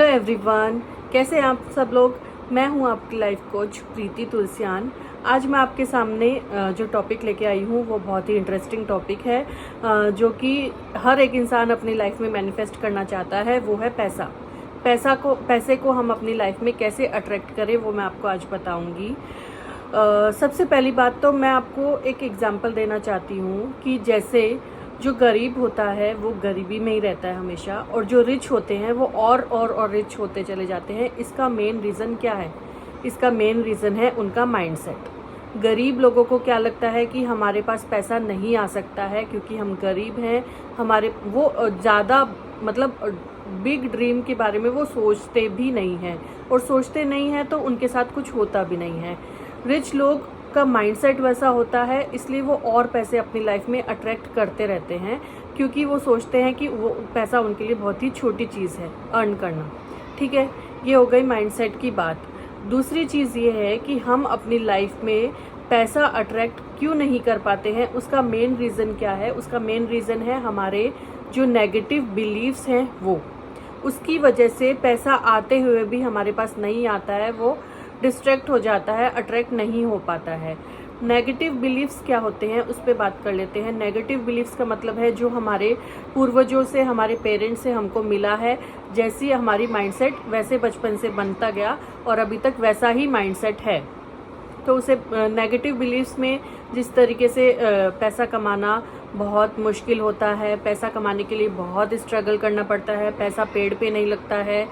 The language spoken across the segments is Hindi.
हेलो एवरीवन, कैसे हैं आप सब लोग। मैं हूं आपकी लाइफ कोच प्रीति तुलसियान। आज मैं आपके सामने जो टॉपिक लेके आई हूं वो बहुत ही इंटरेस्टिंग टॉपिक है, जो कि हर एक इंसान अपनी लाइफ में मैनिफेस्ट करना चाहता है। वो है पैसा। पैसे को हम अपनी लाइफ में कैसे अट्रैक्ट करें वो मैं आपको आज बताऊंगी। सबसे पहली बात तो मैं आपको एक एग्जांपल देना चाहती हूँ कि जैसे जो गरीब होता है वो गरीबी में ही रहता है हमेशा, और जो रिच होते हैं वो और रिच होते चले जाते हैं। इसका मेन रीज़न क्या है? इसका मेन रीज़न है उनका माइंडसेट। गरीब लोगों को क्या लगता है कि हमारे पास पैसा नहीं आ सकता है क्योंकि हम गरीब हैं। हमारे वो ज़्यादा बिग ड्रीम के बारे में वो सोचते भी नहीं हैं, और सोचते नहीं हैं तो उनके साथ कुछ होता भी नहीं है। रिच लोग का माइंडसेट वैसा होता है, इसलिए वो और पैसे अपनी लाइफ में अट्रैक्ट करते रहते हैं, क्योंकि वो सोचते हैं कि वो पैसा उनके लिए बहुत ही छोटी चीज़ है अर्न करना। ठीक है, ये हो गई माइंडसेट की बात। दूसरी चीज़ ये है कि हम अपनी लाइफ में पैसा अट्रैक्ट क्यों नहीं कर पाते हैं। उसका मेन रीज़न क्या है? उसका मेन रीज़न है हमारे जो नेगेटिव बिलीव्स हैं वो। उसकी वजह से पैसा आते हुए भी हमारे पास नहीं आता है, वो डिस्ट्रैक्ट हो जाता है, अट्रैक्ट नहीं हो पाता है। नेगेटिव बिलीव्स क्या होते हैं उस पर बात कर लेते हैं। नेगेटिव बिलीव्स का मतलब है जो हमारे पूर्वजों से, हमारे पेरेंट्स से हमको मिला है। जैसी हमारी माइंडसेट वैसे बचपन से बनता गया और अभी तक वैसा ही माइंडसेट है। तो उसे नेगेटिव बिलीव्स में जिस तरीके से पैसा कमाना बहुत मुश्किल होता है, पैसा कमाने के लिए बहुत स्ट्रगल करना पड़ता है, पैसा पेड़ पे नहीं लगता है,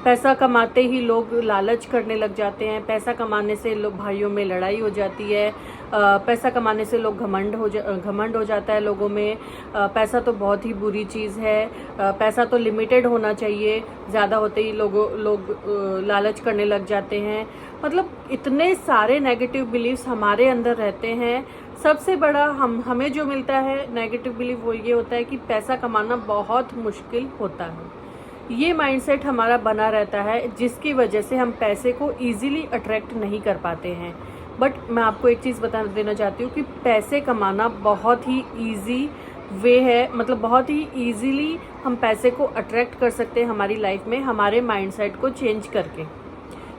पैसा कमाते ही लोग लालच करने लग जाते हैं, पैसा कमाने से लोग भाइयों में लड़ाई हो जाती है, पैसा कमाने से लोग घमंड हो जाता है लोगों में। पैसा तो बहुत ही बुरी चीज़ है, पैसा तो लिमिटेड होना चाहिए, ज़्यादा होते ही लोग लालच करने लग जाते हैं। मतलब इतने सारे नेगेटिव बिलीव्स हमारे अंदर रहते हैं। सबसे बड़ा हमें जो मिलता है नेगेटिव बिलीव वो ये होता है कि पैसा कमाना बहुत मुश्किल होता है। ये माइंडसेट हमारा बना रहता है, जिसकी वजह से हम पैसे को इजीली अट्रैक्ट नहीं कर पाते हैं। बट मैं आपको एक चीज़ बता देना चाहती हूँ कि पैसे कमाना बहुत ही ईजी वे है, मतलब बहुत ही ईजीली हम पैसे को अट्रैक्ट कर सकते हैं हमारी लाइफ में, हमारे माइंडसेट को चेंज करके।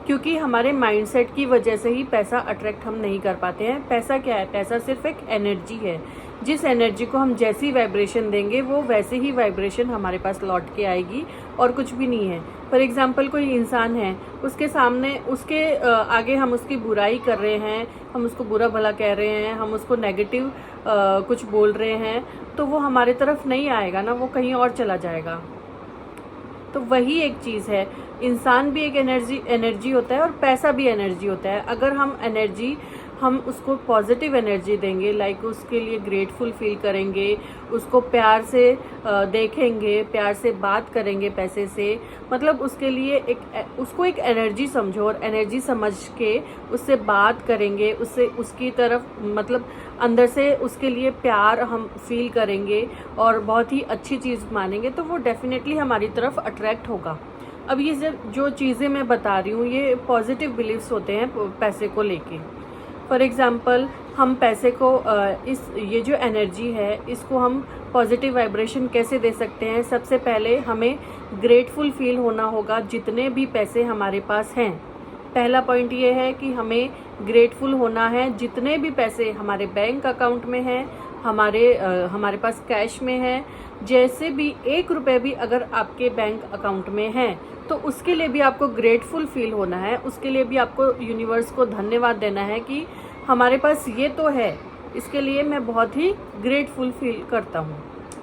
क्योंकि हमारे माइंडसेट की वजह से ही पैसा अट्रैक्ट हम नहीं कर पाते हैं। पैसा क्या है? पैसा सिर्फ एक एनर्जी है। जिस एनर्जी को हम जैसी वाइब्रेशन देंगे वो वैसे ही वाइब्रेशन हमारे पास लौट के आएगी, और कुछ भी नहीं है। फॉर एग्जांपल कोई इंसान है, उसके सामने उसके आगे हम उसकी बुराई कर रहे हैं, हम उसको बुरा भला कह रहे हैं, हम उसको नेगेटिव कुछ बोल रहे हैं, तो वो हमारे तरफ नहीं आएगा ना, वो कहीं और चला जाएगा। तो वही एक चीज़ है, इंसान भी एक एनर्जी होता है और पैसा भी एनर्जी होता है। अगर हम उसको पॉजिटिव एनर्जी देंगे, लाइक उसके लिए ग्रेटफुल फील करेंगे, उसको प्यार से देखेंगे, प्यार से बात करेंगे पैसे से, मतलब उसके लिए उसको एक एनर्जी समझो, और एनर्जी समझ के उससे बात करेंगे, उसकी तरफ मतलब अंदर से उसके लिए प्यार हम फील करेंगे और बहुत ही अच्छी चीज़ मानेंगे, तो वो डेफिनेटली हमारी तरफ अट्रैक्ट होगा। अब ये जो चीज़ें मैं बता रही हूँ ये पॉजिटिव बिलीव्स होते हैं पैसे को लेके। फॉर एग्ज़ाम्पल हम पैसे को ये जो एनर्जी है इसको हम पॉजिटिव वाइब्रेशन कैसे दे सकते हैं? सबसे पहले हमें ग्रेटफुल फील होना होगा जितने भी पैसे हमारे पास हैं। पहला पॉइंट ये है कि हमें ग्रेटफुल होना है जितने भी पैसे हमारे बैंक अकाउंट में हैं, हमारे पास कैश में है। जैसे भी 1 रुपये भी अगर आपके बैंक अकाउंट में है तो उसके लिए भी आपको ग्रेटफुल फील होना है, उसके लिए भी आपको यूनिवर्स को धन्यवाद देना है कि हमारे पास ये तो है, इसके लिए मैं बहुत ही ग्रेटफुल फील करता हूँ।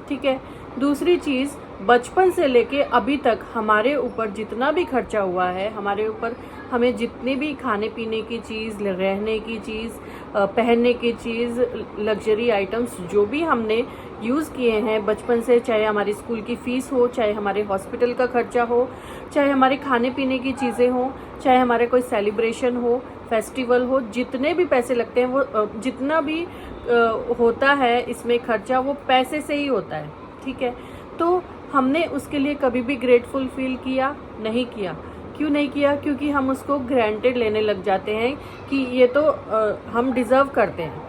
ठीक है। दूसरी चीज़, बचपन से लेके अभी तक हमारे ऊपर जितना भी खर्चा हुआ है, हमारे ऊपर हमें जितनी भी खाने पीने की चीज़, रहने की चीज़, पहनने की चीज़, लग्जरी आइटम्स जो भी हमने यूज़ किए हैं बचपन से, चाहे हमारी स्कूल की फ़ीस हो, चाहे हमारे हॉस्पिटल का खर्चा हो, चाहे हमारे खाने पीने की चीज़ें हों, चाहे हमारे कोई सेलिब्रेशन हो, फेस्टिवल हो, जितने भी पैसे लगते हैं वो जितना भी होता है इसमें खर्चा, वो पैसे से ही होता है। ठीक है। तो हमने उसके लिए कभी भी ग्रेटफुल फील किया? नहीं किया। क्यों नहीं किया? क्योंकि हम उसको ग्रांटेड लेने लग जाते हैं कि ये तो हम डिज़र्व करते हैं।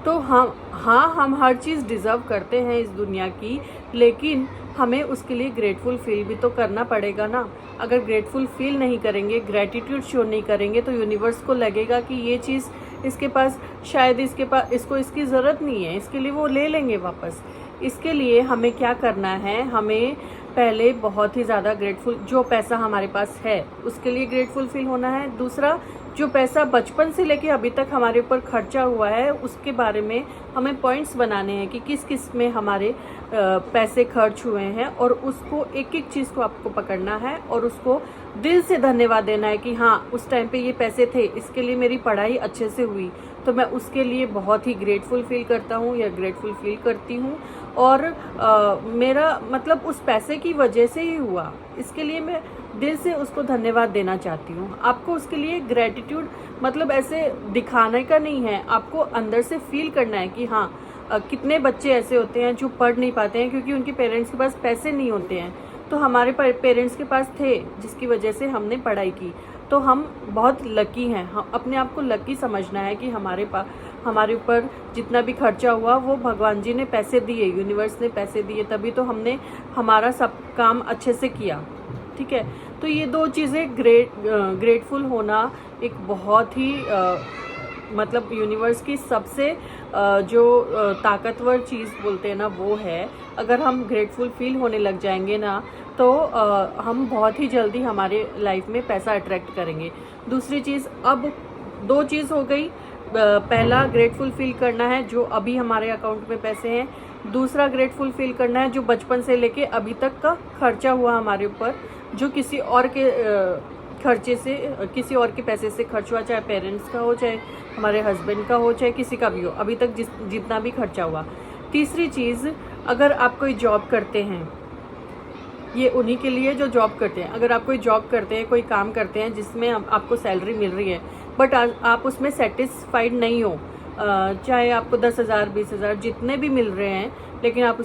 तो हम हर चीज़ डिज़र्व करते हैं इस दुनिया की, लेकिन हमें उसके लिए ग्रेटफुल फील भी तो करना पड़ेगा ना। अगर ग्रेटफुल फील नहीं करेंगे, ग्रेटिट्यूड शो नहीं करेंगे, तो यूनिवर्स को लगेगा कि ये चीज़ इसके पास, शायद इसको इसकी ज़रूरत नहीं है, इसके लिए वो ले लेंगे वापस। इसके लिए हमें क्या करना है, हमें पहले बहुत ही ज़्यादा ग्रेटफुल, जो पैसा हमारे पास है उसके लिए ग्रेटफुल फील होना है। दूसरा, जो पैसा बचपन से लेके अभी तक हमारे ऊपर खर्चा हुआ है उसके बारे में हमें पॉइंट्स बनाने हैं कि किस किस में हमारे पैसे खर्च हुए हैं, और उसको एक एक चीज़ को आपको पकड़ना है और उसको दिल से धन्यवाद देना है कि हाँ, उस टाइम पे ये पैसे थे, इसके लिए मेरी पढ़ाई अच्छे से हुई, तो मैं उसके लिए बहुत ही ग्रेटफुल फील करता हूँ या ग्रेटफुल फील करती हूँ। और मेरा मतलब उस पैसे की वजह से ही हुआ, इसके लिए मैं दिल से उसको धन्यवाद देना चाहती हूँ। आपको उसके लिए ग्रेटिट्यूड मतलब ऐसे दिखाने का नहीं है, आपको अंदर से फील करना है कि हाँ, कितने बच्चे ऐसे होते हैं जो पढ़ नहीं पाते हैं क्योंकि उनके पेरेंट्स के पास पैसे नहीं होते हैं, तो हमारे पेरेंट्स के पास थे जिसकी वजह से हमने पढ़ाई की, तो हम बहुत लकी हैं। हम अपने आप को लकी समझना है कि हमारे ऊपर जितना भी खर्चा हुआ वो भगवान जी ने पैसे दिए, यूनिवर्स ने पैसे दिए, तभी तो हमने हमारा सब काम अच्छे से किया। ठीक है, तो ये दो चीज़ें, ग्रेटफुल होना एक बहुत ही मतलब यूनिवर्स की सबसे जो ताकतवर चीज़ बोलते हैं ना, वो है। अगर हम ग्रेटफुल फील होने लग जाएंगे ना, तो हम बहुत ही जल्दी हमारे लाइफ में पैसा अट्रैक्ट करेंगे। दूसरी चीज़, अब दो चीज़ हो गई, पहला ग्रेटफुल फील करना है जो अभी हमारे अकाउंट में पैसे हैं, दूसरा ग्रेटफुल फील करना है जो बचपन से लेके अभी तक का खर्चा हुआ हमारे ऊपर, जो किसी और के खर्चे से, किसी और के पैसे से खर्च हुआ, चाहे पेरेंट्स का हो, चाहे हमारे हस्बैंड का हो, चाहे किसी का भी हो, अभी तक जितना भी खर्चा हुआ। तीसरी चीज़, अगर आप कोई जॉब करते हैं, ये उन्हीं के लिए जो जॉब करते हैं, अगर आप कोई जॉब करते हैं, कोई काम करते हैं जिसमें आपको सैलरी मिल रही है, बट आप उसमें सेटिस्फाइड नहीं हो, चाहे आपको 10,000 20,000 जितने भी मिल रहे हैं, लेकिन आप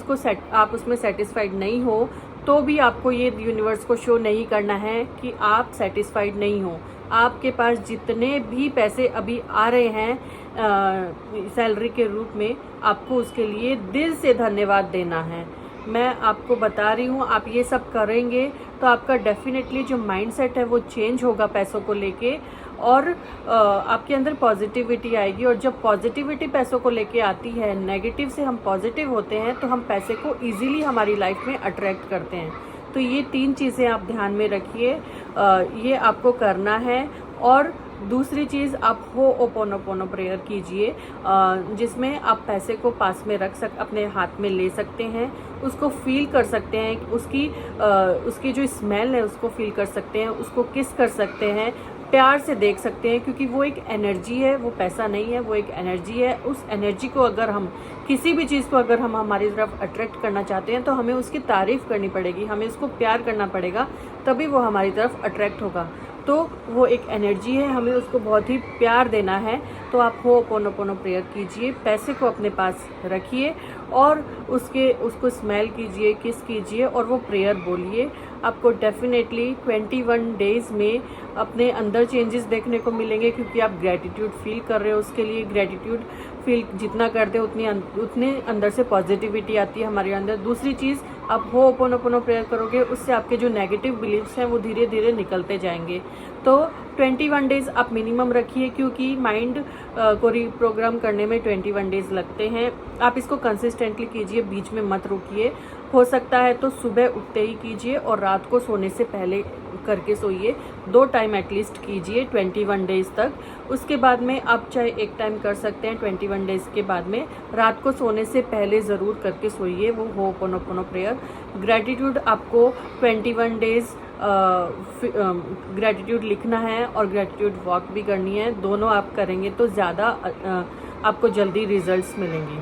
उसमें सेटिस्फाइड नहीं हो, तो भी आपको ये यूनिवर्स को शो नहीं करना है कि आप सेटिस्फाइड नहीं हो। आपके पास जितने भी पैसे अभी आ रहे हैं सैलरी के रूप में, आपको उसके लिए दिल से धन्यवाद देना है। मैं आपको बता रही हूँ, आप ये सब करेंगे तो आपका डेफिनेटली जो माइंडसेट है वो चेंज होगा पैसों को लेके, और आपके अंदर पॉजिटिविटी आएगी। और जब पॉजिटिविटी पैसों को लेके आती है, नेगेटिव से हम पॉजिटिव होते हैं, तो हम पैसे को इजीली हमारी लाइफ में अट्रैक्ट करते हैं। तो ये 3 चीज़ें आप ध्यान में रखिए, ये आपको करना है। और दूसरी चीज़, आप होओपोनोपोनो प्रेयर कीजिए, जिसमें आप पैसे को पास में अपने हाथ में ले सकते हैं, उसको फील कर सकते हैं, उसकी जो स्मेल है उसको फील कर सकते हैं, उसको किस कर सकते हैं, प्यार से देख सकते हैं, क्योंकि वो एक एनर्जी है, वो पैसा नहीं है, वो एक एनर्जी है। उस एनर्जी को अगर हम, किसी भी चीज़ को अगर हम हमारी तरफ अट्रैक्ट करना चाहते हैं, तो हमें उसकी तारीफ़ करनी पड़ेगी, हमें उसको प्यार करना पड़ेगा, तभी वो हमारी तरफ अट्रैक्ट होगा। तो वो एक एनर्जी है, हमें उसको बहुत ही प्यार देना है। तो आप होओपोनोपोनो प्रेयर कीजिए, पैसे को अपने पास रखिए और उसको स्मेल कीजिए, किस कीजिए और वो प्रेयर बोलिए। आपको डेफिनेटली 21 डेज़ में अपने अंदर चेंजेस देखने को मिलेंगे, क्योंकि आप ग्रेटिट्यूड फील कर रहे हो। उसके लिए ग्रेटिट्यूड फील जितना करते हो उतने अंदर से पॉजिटिविटी आती है हमारे अंदर। दूसरी चीज़, आप होओपोनोपोनो प्रेयर करोगे, उससे आपके जो नेगेटिव बिलीव्स हैं वो धीरे धीरे निकलते जाएंगे। तो 21 डेज़ आप मिनिमम रखिए, क्योंकि माइंड को रिप्रोग्राम करने में 21 डेज़ लगते हैं। आप इसको कंसिस्टेंटली कीजिए, बीच में मत रुकिए। हो सकता है तो सुबह उठते ही कीजिए और रात को सोने से पहले करके सोइए। 2 टाइम एटलीस्ट कीजिए 21 डेज़ तक। उसके बाद में आप चाहे एक टाइम कर सकते हैं, 21 डेज़ के बाद में रात को सोने से पहले ज़रूर करके सोइए वो होओपोनोपोनो प्रेयर। ग्रैटिट्यूड आपको 21 डेज़ ग्रैटिट्यूड लिखना है और ग्रैटिट्यूड वॉक भी करनी है। दोनों आप करेंगे तो ज़्यादा आपको जल्दी रिजल्ट्स मिलेंगे।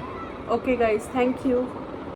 Okay guys, thank you.